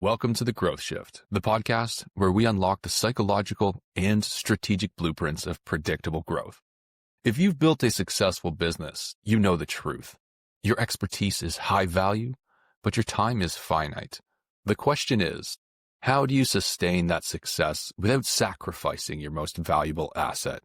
Welcome to The Growth Shift, the podcast where we unlock the psychological and strategic blueprints of predictable growth. If you've built a successful business, you know the truth. Your expertise is high value, but your time is finite. The question is, how do you sustain that success without sacrificing your most valuable asset?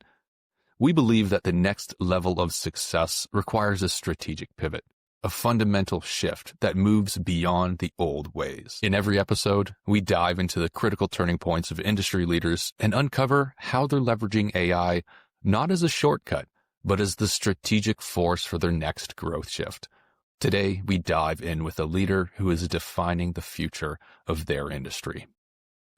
We believe that the next level of success requires a strategic pivot, a fundamental shift that moves beyond the old ways. In every episode, we dive into the critical turning points of industry leaders and uncover how they're leveraging AI not as a shortcut, but as the strategic force for their next growth shift. Today, we dive in with a leader who is defining the future of their industry.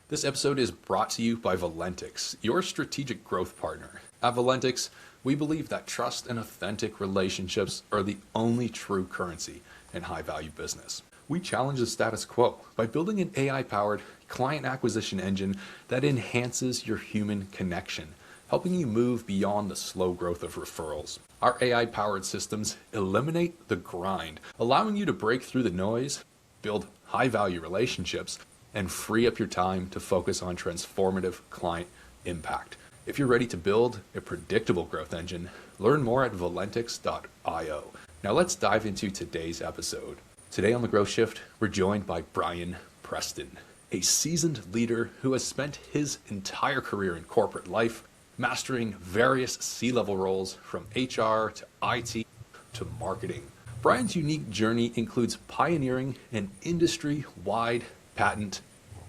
This episode is brought to you by Valentix, your strategic growth partner. At Valentix, we believe that trust and authentic relationships are the only true currency in high-value business. We challenge the status quo by building an AI-powered client acquisition engine that enhances your human connection, helping you move beyond the slow growth of referrals. Our AI-powered systems eliminate the grind, allowing you to break through the noise, build high-value relationships, and free up your time to focus on transformative client impact. If you're ready to build a predictable growth engine, learn more at valentix.io. Now let's dive into today's episode. Today on The Growth Shift, we're joined by Bryan Preston, a seasoned leader who has spent his entire career in corporate life, mastering various C-level roles from HR to IT to marketing. Bryan's unique journey includes pioneering an industry-wide patent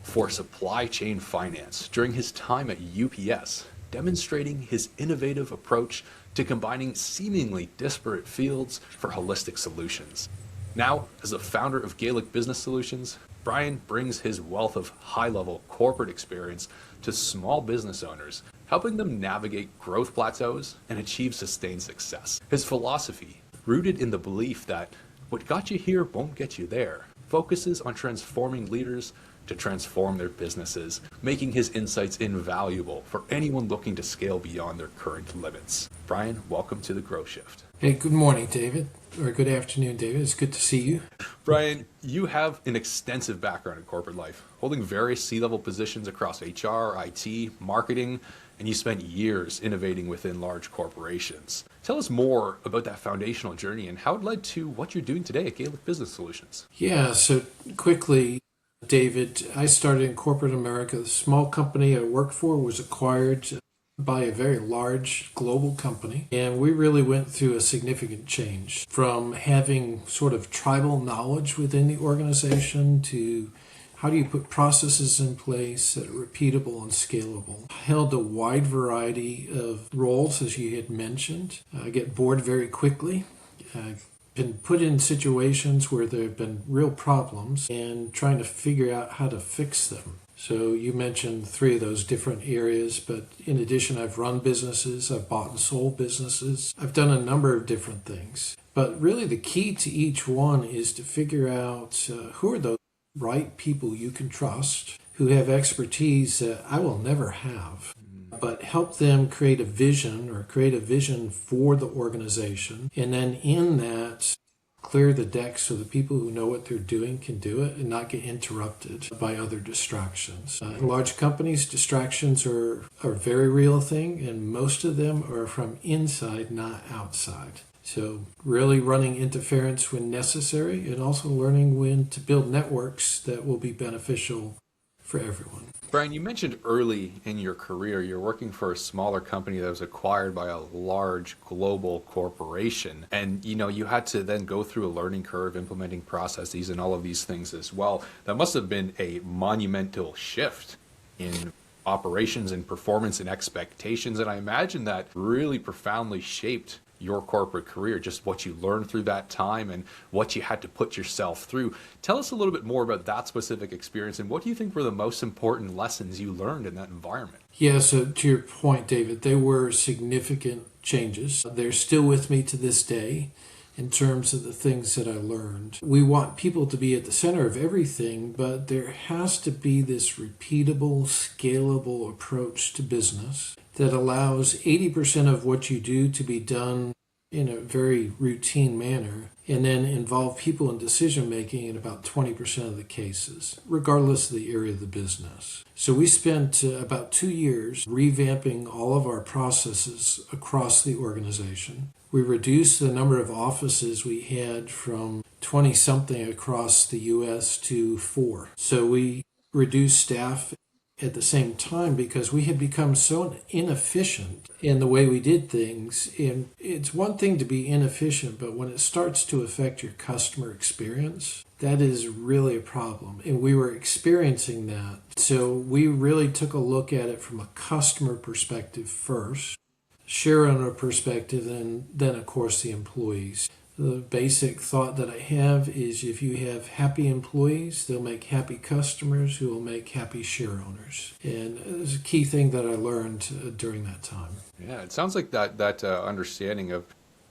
for supply chain finance during his time at UPS, demonstrating his innovative approach to combining seemingly disparate fields for holistic solutions. Now, as a founder of Gaelic Business Solutions, Bryan brings his wealth of high-level corporate experience to small business owners, helping them navigate growth plateaus and achieve sustained success. His philosophy, rooted in the belief that what got you here won't get you there, focuses on transforming leaders to transform their businesses, making his insights invaluable for anyone looking to scale beyond their current limits. Bryan, welcome to The Growth Shift. Hey, good morning, David, or good afternoon, David. It's good to see you. Bryan, you have an extensive background in corporate life, holding various C-level positions across HR, IT, marketing, and you spent years innovating within large corporations. Tell us more about that foundational journey and how it led to what you're doing today at Gaelic Business Solutions. Yeah, so quickly, David, I started in corporate America. The small company I worked for was acquired by a very large global company, and we really went through a significant change from having sort of tribal knowledge within the organization to how do you put processes in place that are repeatable and scalable. I held a wide variety of roles, as you had mentioned. I get bored very quickly. I've been put in situations where there have been real problems and trying to figure out how to fix them. So you mentioned three of those different areas, but in addition, I've run businesses, I've bought and sold businesses. I've done a number of different things. But really the key to each one is to figure out who are those right people you can trust, who have expertise that I will never have, but help them create a vision for the organization. And then in that, clear the deck so the people who know what they're doing can do it and not get interrupted by other distractions. In large companies, distractions are a very real thing, and most of them are from inside, not outside. So really running interference when necessary and also learning when to build networks that will be beneficial for everyone. Bryan, you mentioned early in your career you're working for a smaller company that was acquired by a large global corporation. And you had to then go through a learning curve, implementing processes and all of these things as well. That must have been a monumental shift in operations and performance and expectations. And I imagine that really profoundly shaped your corporate career, just what you learned through that time and what you had to put yourself through. Tell us a little bit more about that specific experience and what do you think were the most important lessons you learned in that environment? Yeah, so to your point, David, there were significant changes. They're still with me to this day in terms of the things that I learned. We want people to be at the center of everything, but there has to be this repeatable, scalable approach to business that allows 80% of what you do to be done in a very routine manner, and then involve people in decision making in about 20% of the cases, regardless of the area of the business. So we spent about 2 years revamping all of our processes across the organization. We reduced the number of offices we had from 20 something across the US to 4. So we reduced staff at the same time because we had become so inefficient in the way we did things. And it's one thing to be inefficient, but when it starts to affect your customer experience, that is really a problem. And we were experiencing that. So we really took a look at it from a customer perspective first, share owner perspective, and then of course the employees. The basic thought that I have is if you have happy employees, they'll make happy customers who will make happy share owners. And it's a key thing that I learned during that time. Yeah, it sounds like that understanding of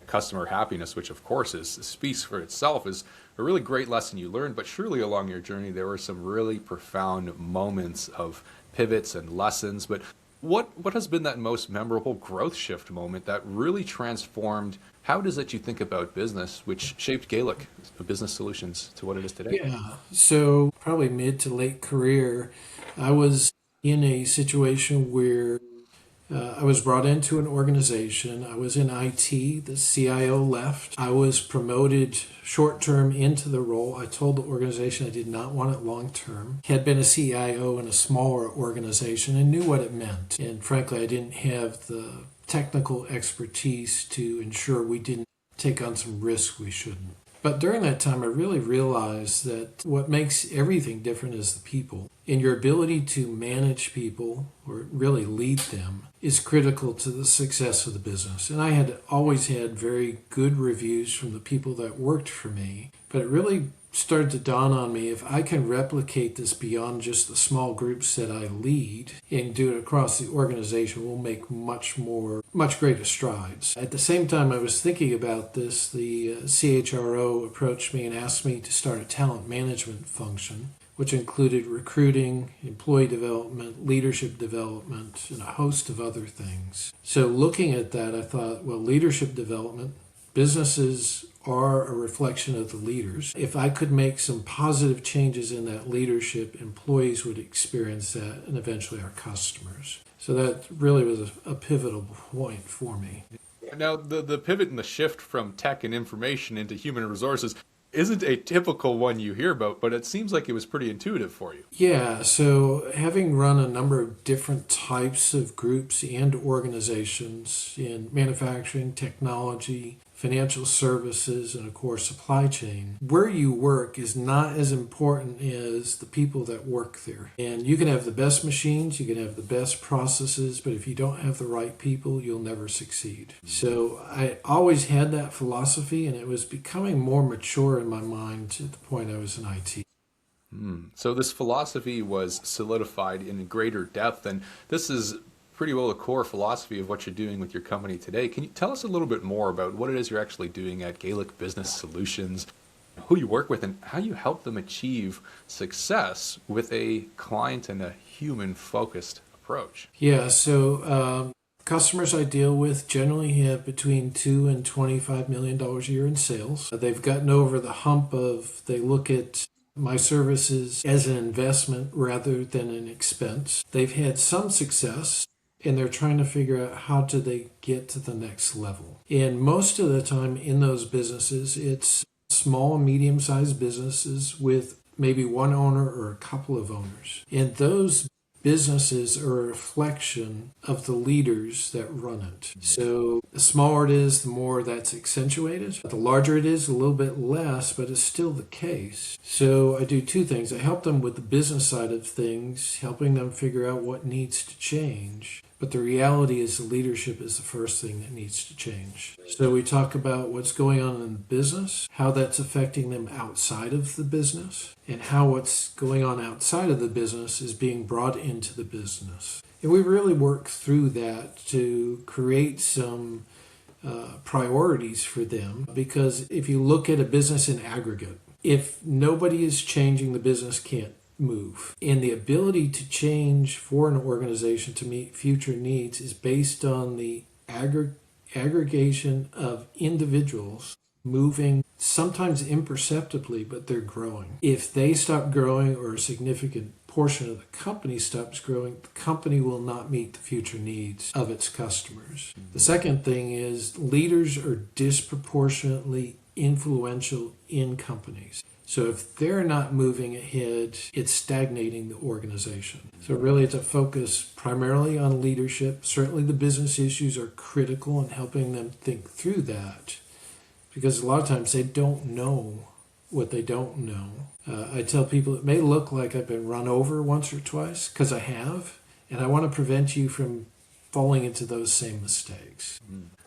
customer happiness, which of course speaks for itself, is a really great lesson you learned. But surely along your journey, there were some really profound moments of pivots and lessons. But what has been that most memorable growth shift moment that really transformed how it is that you think about business, which shaped Gaelic Business Solutions to what it is today? Yeah, so probably mid to late career, I was in a situation where I was brought into an organization. I was in IT. The CIO left. I was promoted short term into the role. I told the organization I did not want it long term. Had been a CIO in a smaller organization and knew what it meant. And frankly, I didn't have the technical expertise to ensure we didn't take on some risks we shouldn't. But during that time, I really realized that what makes everything different is the people. And your ability to manage people, or really lead them, is critical to the success of the business. And I had always had very good reviews from the people that worked for me. But it really started to dawn on me, if I can replicate this beyond just the small groups that I lead and do it across the organization, we'll make much greater strides. At the same time I was thinking about this, the CHRO approached me and asked me to start a talent management function, which included recruiting, employee development, leadership development, and a host of other things. So looking at that, I thought, well, leadership development, businesses are a reflection of the leaders. If I could make some positive changes in that leadership, employees would experience that, and eventually our customers. So that really was a pivotal point for me. Now, the pivot and the shift from tech and information into human resources isn't a typical one you hear about, but it seems like it was pretty intuitive for you. Yeah, so having run a number of different types of groups and organizations in manufacturing, technology, financial services, and of course supply chain, where you work is not as important as the people that work there. And you can have the best machines, you can have the best processes, but if you don't have the right people, you'll never succeed. So I always had that philosophy, and it was becoming more mature in my mind at the point I was in IT. So this philosophy was solidified in greater depth, and this is pretty well the core philosophy of what you're doing with your company today. Can you tell us a little bit more about what it is you're actually doing at Gaelic Business Solutions, who you work with, and how you help them achieve success with a client and a human-focused approach? Yeah, so customers I deal with generally have between $2 and $25 million a year in sales. They've gotten over the hump of, they look at my services as an investment rather than an expense. They've had some success, and they're trying to figure out how do they get to the next level. And most of the time in those businesses, it's small, medium-sized businesses with maybe one owner or a couple of owners. And those businesses are a reflection of the leaders that run it. So the smaller it is, the more that's accentuated. The larger it is, a little bit less, but it's still the case. So I do two things. I help them with the business side of things, helping them figure out what needs to change. But the reality is the leadership is the first thing that needs to change. So we talk about what's going on in the business, how that's affecting them outside of the business, and how what's going on outside of the business is being brought into the business. And we really work through that to create some priorities for them, because if you look at a business in aggregate, if nobody is changing, the business can't move. And the ability to change for an organization to meet future needs is based on the aggregation of individuals moving, sometimes imperceptibly, but they're growing. If they stop growing or a significant portion of the company stops growing, the company will not meet the future needs of its customers. The second thing is leaders are disproportionately influential in companies. So if they're not moving ahead, it's stagnating the organization. So really it's a focus primarily on leadership. Certainly the business issues are critical in helping them think through that, because a lot of times they don't know what they don't know. I tell people it may look like I've been run over once or twice, because I have, and I want to prevent you from falling into those same mistakes.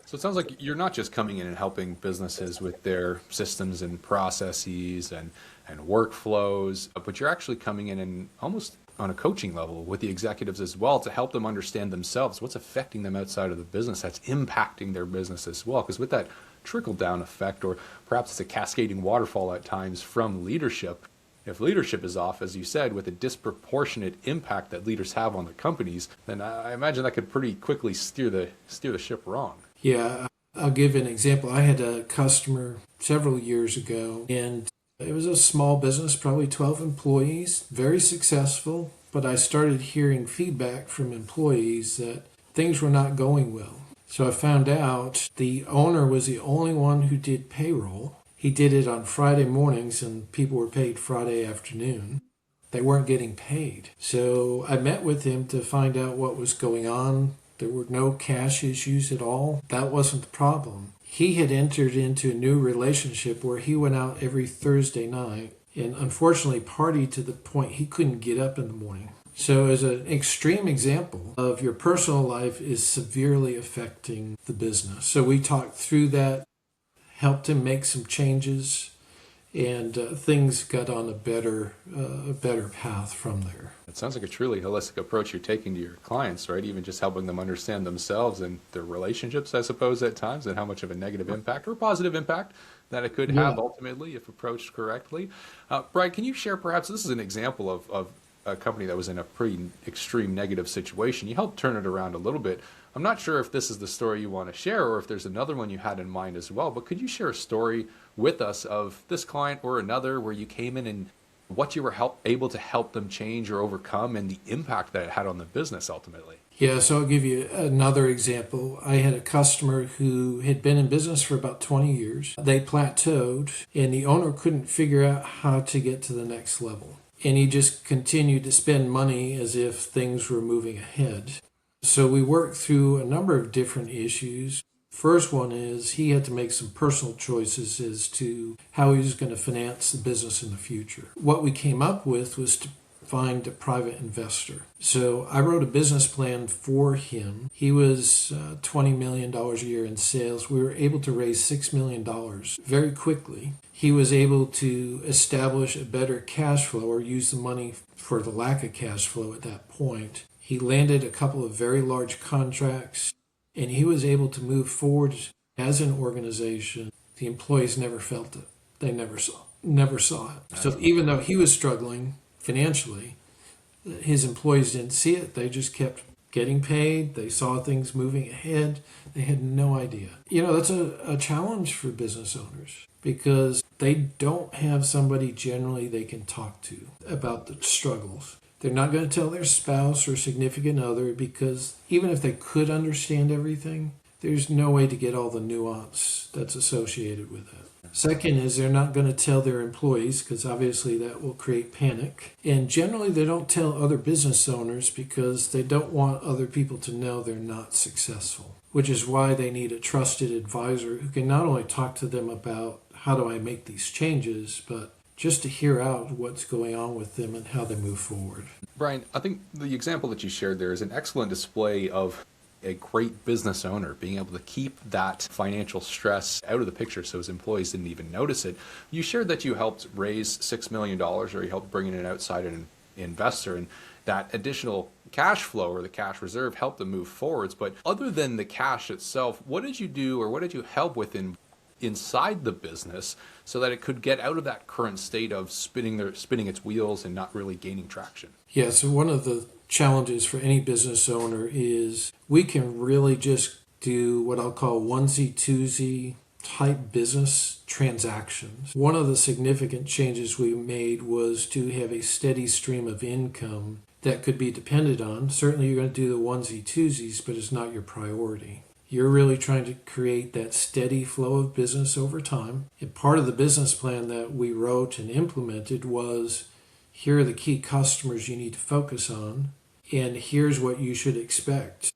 So it sounds like you're not just coming in and helping businesses with their systems and processes and workflows, but you're actually coming in and almost on a coaching level with the executives as well to help them understand themselves, what's affecting them outside of the business that's impacting their business as well. Because with that trickle-down effect, or perhaps it's a cascading waterfall at times from leadership, if leadership is off, as you said, with a disproportionate impact that leaders have on the companies, then I imagine that could pretty quickly steer the ship wrong. Yeah, I'll give an example. I had a customer several years ago, and it was a small business, probably 12 employees, very successful, but I started hearing feedback from employees that things were not going well. So I found out the owner was the only one who did payroll. He did it on Friday mornings, and people were paid Friday afternoon. They weren't getting paid. So I met with him to find out what was going on. There were no cash issues at all. That wasn't the problem. He had entered into a new relationship where he went out every Thursday night and unfortunately partied to the point he couldn't get up in the morning. So as an extreme example of your personal life is severely affecting the business. So we talked through that, helped him make some changes, and things got on a better path from there. It sounds like a truly holistic approach you're taking to your clients, right? Even just helping them understand themselves and their relationships, I suppose, at times, and how much of a negative impact or positive impact that it could have ultimately if approached correctly. Bryan, can you share perhaps, this is an example of a company that was in a pretty extreme negative situation. You helped turn it around a little bit. I'm not sure if this is the story you want to share or if there's another one you had in mind as well, but could you share a story with us of this client or another where you came in and what you were able to help them change or overcome and the impact that it had on the business ultimately? Yeah, so I'll give you another example. I had a customer who had been in business for about 20 years. They plateaued, and the owner couldn't figure out how to get to the next level. And he just continued to spend money as if things were moving ahead. So we worked through a number of different issues. First one is he had to make some personal choices as to how he was going to finance the business in the future. What we came up with was to find a private investor. So I wrote a business plan for him. He was $20 million a year in sales. We were able to raise $6 million very quickly. He was able to establish a better cash flow or use the money for the lack of cash flow at that point. He landed a couple of very large contracts, and he was able to move forward as an organization. The employees never felt it. They never saw it. So even though he was struggling financially, his employees didn't see it. They just kept getting paid. They saw things moving ahead. They had no idea. That's a challenge for business owners because they don't have somebody generally they can talk to about the struggles. They're not going to tell their spouse or significant other because even if they could understand everything, there's no way to get all the nuance that's associated with it. Second is they're not going to tell their employees because obviously that will create panic. And generally they don't tell other business owners because they don't want other people to know they're not successful, which is why they need a trusted advisor who can not only talk to them about how do I make these changes, but just to hear out what's going on with them and how they move forward. Bryan, I think the example that you shared there is an excellent display of a great business owner being able to keep that financial stress out of the picture so his employees didn't even notice it. You shared that you helped raise $6 million or you helped bring in an outside investor, and that additional cash flow or the cash reserve helped them move forwards. But other than the cash itself, what did you do or what did you help with inside the business so that it could get out of that current state of spinning its wheels and not really gaining traction? Yeah, so one of the challenges for any business owner is we can really just do what I'll call onesie twosie type business transactions. One of the significant changes we made was to have a steady stream of income that could be depended on. Certainly you're going to do the onesie twosies, but it's not your priority. You're really trying to create that steady flow of business over time. And part of the business plan that we wrote and implemented was, here are the key customers you need to focus on, and here's what you should expect,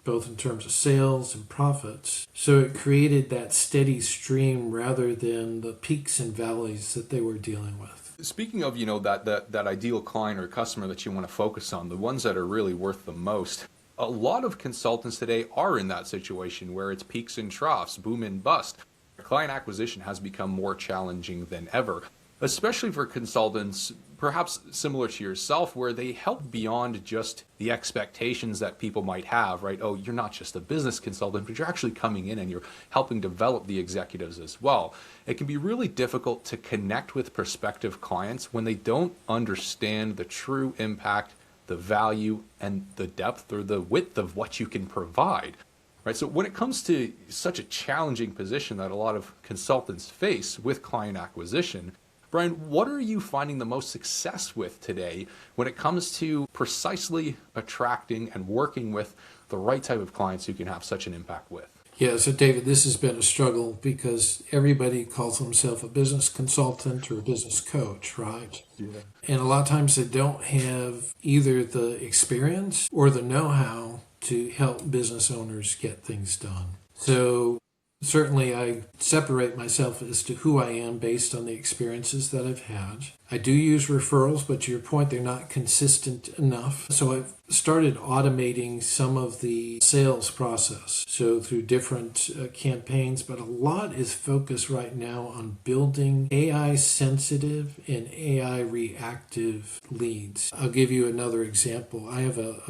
both in terms of sales and profits. So it created that steady stream rather than the peaks and valleys that they were dealing with. Speaking of, that ideal client or customer that you want to focus on, the ones that are really worth the most, a lot of consultants today are in that situation where it's peaks and troughs, boom and bust. Client acquisition has become more challenging than ever, especially for consultants, perhaps similar to yourself, where they help beyond just the expectations that people might have, right? Oh, you're not just a business consultant, but you're actually coming in and you're helping develop the executives as well. It can be really difficult to connect with prospective clients when they don't understand the true impact, the value, and the depth or the width of what you can provide. Right? So when it comes to such a challenging position that a lot of consultants face with client acquisition, Bryan, what are you finding the most success with today when it comes to precisely attracting and working with the right type of clients who can have such an impact with? Yeah, so David, this has been a struggle because everybody calls themselves a business consultant or a business coach, right? Yeah. And a lot of times they don't have either the experience or the know-how to help business owners get things done. So certainly I separate myself as to who I am based on the experiences that I've had. I do use referrals, but to your point, they're not consistent enough. So I've started automating some of the sales process. So through different campaigns, but a lot is focused right now on building AI sensitive and AI reactive leads. I'll give you another example. I have a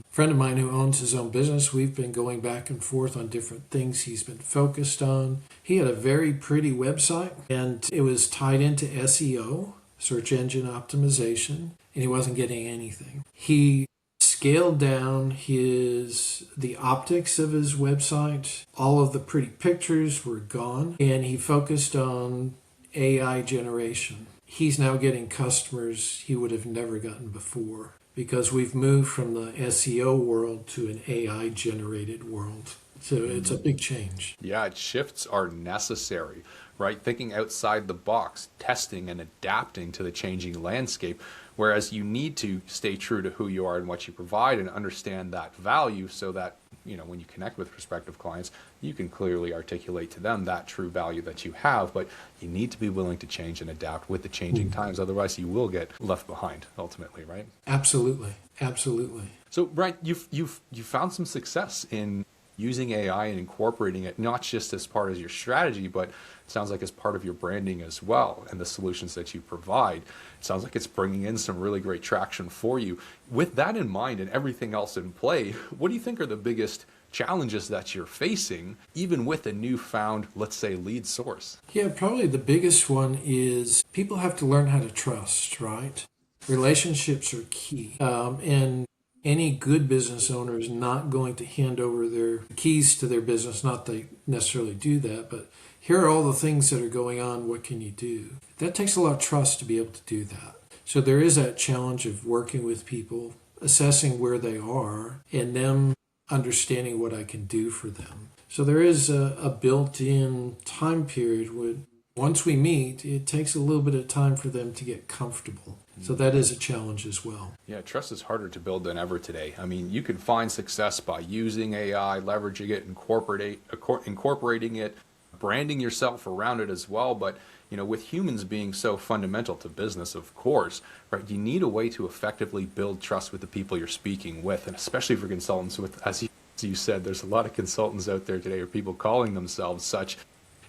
friend of mine who owns his own business. We've been going back and forth on different things he's been focused on. He had a very pretty website and it was tied into SEO, search engine optimization, and he wasn't getting anything. He scaled down the optics of his website. All of the pretty pictures were gone, and he focused on AI generation. He's now getting customers he would have never gotten before because we've moved from the SEO world to an AI generated world. So it's a big change. Yeah, shifts are necessary, right? Thinking outside the box, testing and adapting to the changing landscape, whereas you need to stay true to who you are and what you provide and understand that value so that, when you connect with prospective clients, you can clearly articulate to them that true value that you have, but you need to be willing to change and adapt with the changing times. Otherwise, you will get left behind ultimately, right? Absolutely. Absolutely. So, Bryan, you've found some success in using AI and incorporating it, not just as part of your strategy, but it sounds like as part of your branding as well and the solutions that you provide. It sounds like it's bringing in some really great traction for you. With that in mind and everything else in play, what do you think are the biggest challenges that you're facing, even with a newfound, let's say, lead source? Yeah, probably the biggest one is people have to learn how to trust, right? Relationships are key. And any good business owner is not going to hand over their keys to their business. Not they necessarily do that, but here are all the things that are going on. What can you do? That takes a lot of trust to be able to do that. So there is that challenge of working with people, assessing where they are, and them understanding what I can do for them. So there is a built-in time period where once we meet, it takes a little bit of time for them to get comfortable. So that is a challenge as well. Yeah, trust is harder to build than ever today. I mean, you can find success by using AI, leveraging it, incorporating it, branding yourself around it as well. But, with humans being so fundamental to business, of course, right, you need a way to effectively build trust with the people you're speaking with, and especially for consultants as you said, there's a lot of consultants out there today or people calling themselves such.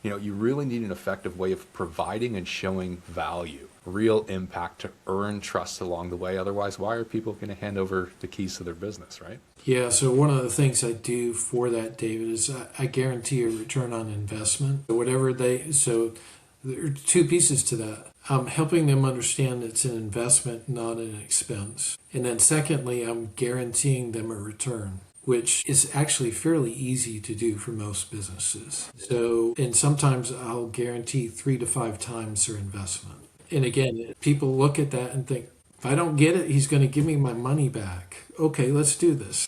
You really need an effective way of providing and showing value, real impact to earn trust along the way. Otherwise, why are people going to hand over the keys to their business, right? Yeah, so one of the things I do for that, David, is I guarantee a return on investment. So there are two pieces to that. I'm helping them understand it's an investment, not an expense. And then secondly, I'm guaranteeing them a return. which is actually fairly easy to do for most businesses. So, and sometimes I'll guarantee 3 to 5 times their investment. And again, people look at that and think, if I don't get it, he's going to give me my money back. Okay, let's do this.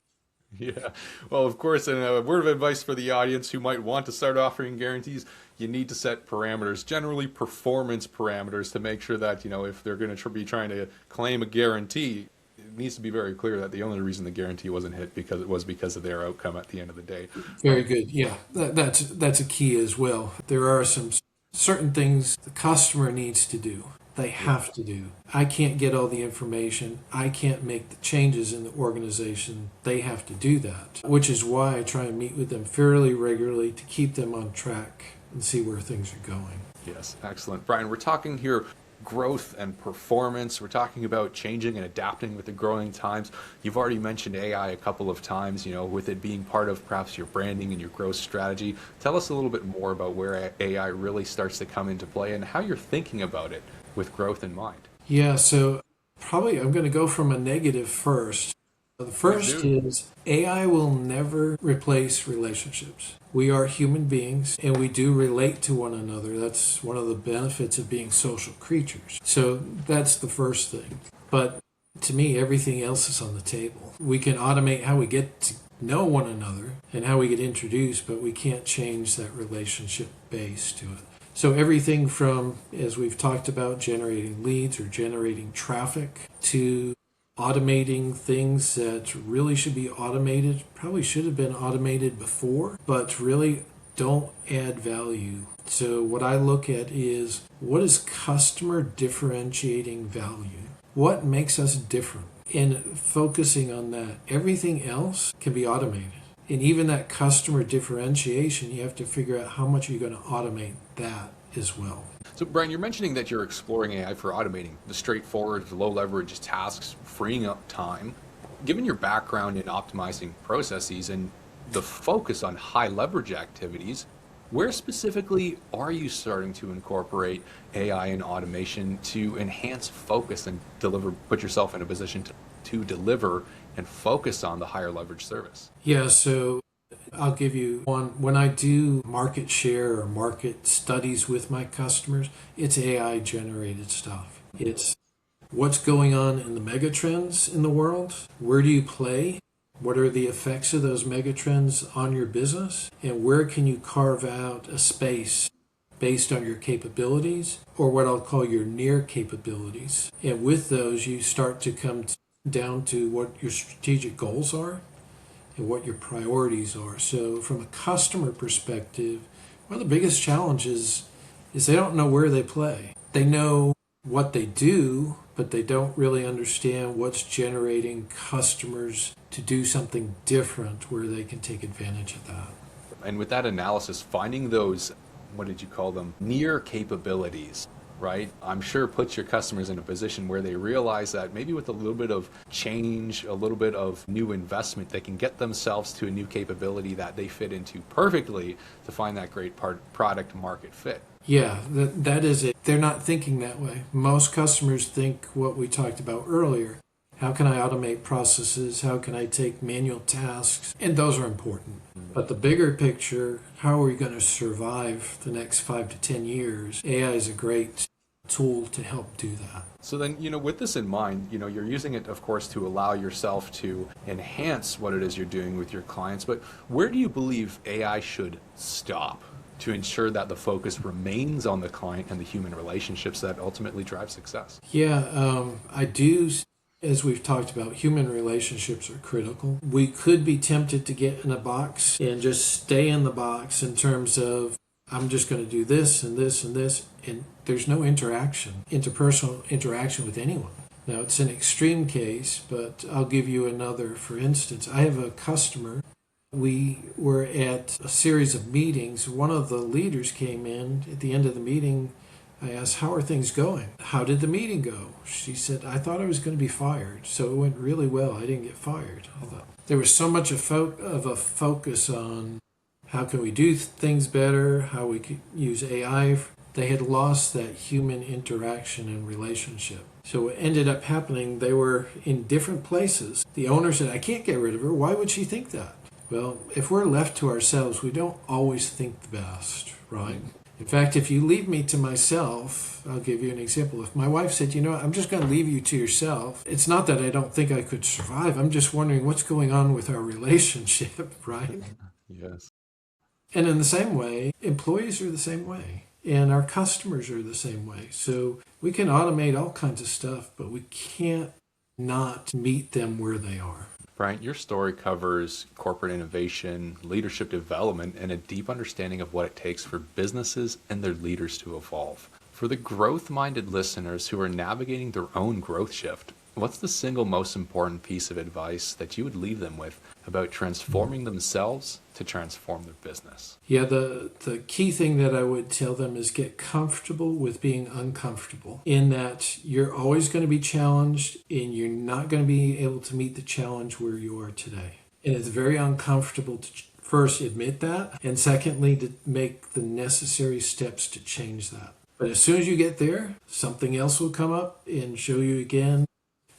Yeah. Well, of course, and a word of advice for the audience who might want to start offering guarantees, you need to set parameters, generally performance parameters, to make sure that, if they're going to be trying to claim a guarantee, it needs to be very clear that the only reason the guarantee wasn't hit because of their outcome at the end of the day. Very good. Yeah, that's a key as well. There are some certain things the customer needs to do. They have to do. I can't get all the information. I can't make the changes in the organization. They have to do that, which is why I try and meet with them fairly regularly to keep them on track and see where things are going. Yes, excellent. Bryan, we're talking here growth and performance. We're talking about changing and adapting with the growing times. You've already mentioned AI a couple of times, with it being part of perhaps your branding and your growth strategy. Tell us a little bit more about where AI really starts to come into play and how you're thinking about it with growth in mind. Yeah, so probably I'm going to go from a negative first. The first is AI will never replace relationships. We are human beings and we do relate to one another. That's one of the benefits of being social creatures. So that's the first thing. But to me, everything else is on the table. We can automate how we get to know one another and how we get introduced, but we can't change that relationship base to it. So everything from, as we've talked about, generating leads or generating traffic to automating things that really should be automated, probably should have been automated before, but really don't add value. So what I look at is, what is customer differentiating value? What makes us different? And focusing on that. Everything else can be automated. And even that customer differentiation, you have to figure out how much you're going to automate that as well. So, Bryan, you're mentioning that you're exploring AI for automating the straightforward, low leverage tasks, freeing up time. Given your background in optimizing processes and the focus on high leverage activities, where specifically are you starting to incorporate AI and automation to enhance focus and put yourself in a position to deliver and focus on the higher leverage service? Yeah, so I'll give you one. When I do market share or market studies with my customers, it's AI generated stuff. It's what's going on in the megatrends in the world. Where do you play? What are the effects of those megatrends on your business? And where can you carve out a space based on your capabilities, or what I'll call your near capabilities? And with those, you start to come down to what your strategic goals are and what your priorities are. So from a customer perspective, one of the biggest challenges is they don't know where they play. They know what they do, but they don't really understand what's generating customers to do something different where they can take advantage of that. And with that analysis, finding those, what did you call them, near capabilities, right? I'm sure puts your customers in a position where they realize that maybe with a little bit of change, a little bit of new investment, they can get themselves to a new capability that they fit into perfectly to find that great product market fit. Yeah, that is it. They're not thinking that way. Most customers think what we talked about earlier. How can I automate processes? How can I take manual tasks? And those are important. But the bigger picture, how are we going to survive the next 5 to 10 years? AI is a great tool to help do that. So then, with this in mind, you're using it, of course, to allow yourself to enhance what it is you're doing with your clients. But where do you believe AI should stop to ensure that the focus remains on the client and the human relationships that ultimately drive success? Yeah, I do. As we've talked about, human relationships are critical. We could be tempted to get in a box and just stay in the box in terms of, I'm just going to do this and this and this, and there's no interpersonal interaction with anyone. Now, it's an extreme case, but I'll give you another. For instance, I have a customer. We were at a series of meetings. One of the leaders came in at the end of the meeting. I asked, how are things going? How did the meeting go? She said, I thought I was going to be fired. So it went really well. I didn't get fired. There was so much of a focus on how can we do things better, how we could use AI. They had lost that human interaction and relationship. So what ended up happening, they were in different places. The owner said, I can't get rid of her. Why would she think that? Well, if we're left to ourselves, we don't always think the best, right? In fact, if you leave me to myself, I'll give you an example. If my wife said, I'm just going to leave you to yourself, it's not that I don't think I could survive. I'm just wondering what's going on with our relationship, right? Yes. And in the same way, employees are the same way. And our customers are the same way. So we can automate all kinds of stuff, but we can't not meet them where they are. Bryan, your story covers corporate innovation, leadership development, and a deep understanding of what it takes for businesses and their leaders to evolve. For the growth-minded listeners who are navigating their own growth shift, what's the single most important piece of advice that you would leave them with about transforming themselves to transform their business? Yeah, the key thing that I would tell them is get comfortable with being uncomfortable, in that you're always going to be challenged and you're not going to be able to meet the challenge where you are today. And it's very uncomfortable to first admit that, and secondly, to make the necessary steps to change that. But as soon as you get there, something else will come up and show you again.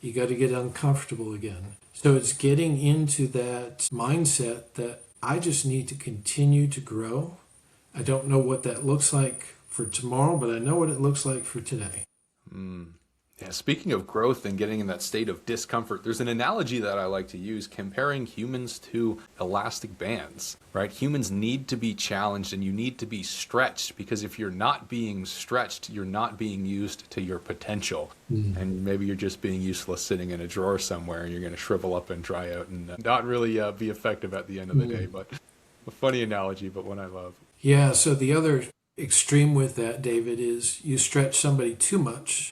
You got to get uncomfortable again. So it's getting into that mindset that I just need to continue to grow. I don't know what that looks like for tomorrow, but I know what it looks like for today. Yeah, speaking of growth and getting in that state of discomfort, there's an analogy that I like to use comparing humans to elastic bands, right? Humans need to be challenged and you need to be stretched, because if you're not being stretched, you're not being used to your potential. And maybe you're just being useless sitting in a drawer somewhere and you're going to shrivel up and dry out and not really be effective at the end of the day. But a funny analogy, but one I love. Yeah, so the other extreme with that, David, is you stretch somebody too much.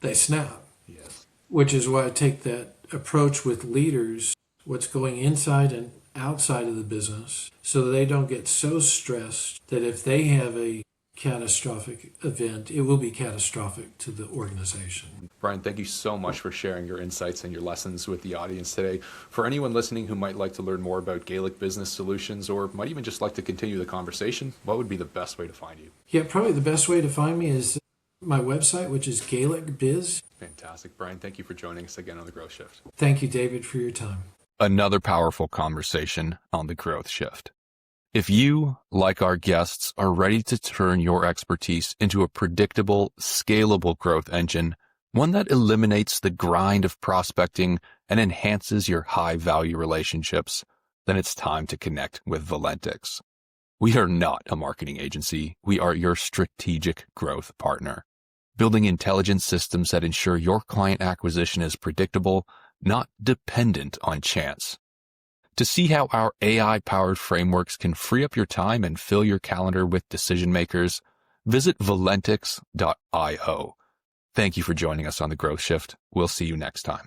They snap. Yes. Which is why I take that approach with leaders, what's going inside and outside of the business, so that they don't get so stressed that if they have a catastrophic event, it will be catastrophic to the organization. Bryan, thank you so much for sharing your insights and your lessons with the audience today. For anyone listening who might like to learn more about Gaelic Business Solutions, or might even just like to continue the conversation, what would be the best way to find you? Yeah, probably the best way to find me is my website, which is Gaelic Biz. Fantastic. Bryan, thank you for joining us again on The Growth Shift. Thank you, David, for your time. Another powerful conversation on The Growth Shift. If you, like our guests, are ready to turn your expertise into a predictable, scalable growth engine, one that eliminates the grind of prospecting and enhances your high-value relationships, then it's time to connect with Valentix. We are not a marketing agency. We are your strategic growth partner, building intelligent systems that ensure your client acquisition is predictable, not dependent on chance. To see how our AI-powered frameworks can free up your time and fill your calendar with decision makers, visit valentix.io. Thank you for joining us on The Growth Shift. We'll see you next time.